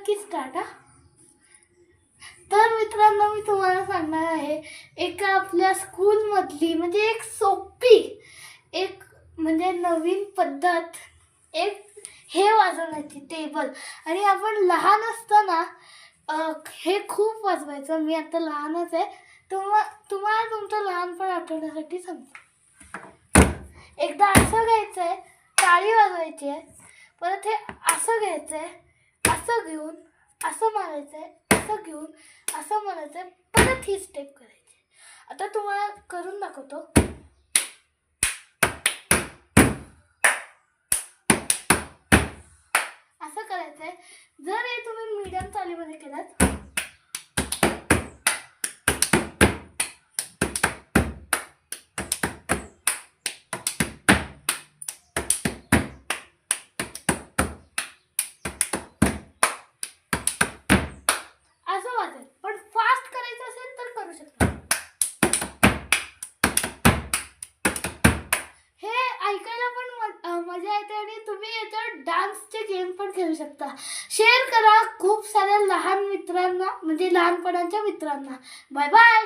की स्टार्ट हा. तर मित्रांनो, मी तुम्हाला सांगणार आहे एका आपल्या स्कूलमधली म्हणजे एक सोपी एक म्हणजे नवीन पद्धत एक हे वाजवण्याची टेबल. आणि आपण लहान असताना हे खूप वाजवायचं. मी आता लहानच आहे. तुम्हाला तुमचं लहानपण आठवण्यासाठी सांगतो. एकदा असं घ्यायचं आहे, टाळी वाजवायची आहे, परत हे असं घ्यायचं आहे, असं घेऊन असं मारायचं आहे, असं घेऊन असं मारायचं आहे, परत ही स्टेप करायची. आता तुम्हाला करून दाखवतो. असं करायचं आहे. जर हे तुम्ही मीडियम चालीमध्ये केलात असं वाजेल, पण फास्ट करायचं असेल तर करू शकता. हे ऐकायला पण मजा येते आणि तुम्ही याच्यावर डान्सचे गेम पण खेळू शकता. शेअर करा खूप साऱ्या लहान मित्रांना म्हणजे लहानपणाच्या मित्रांना. Bye bye.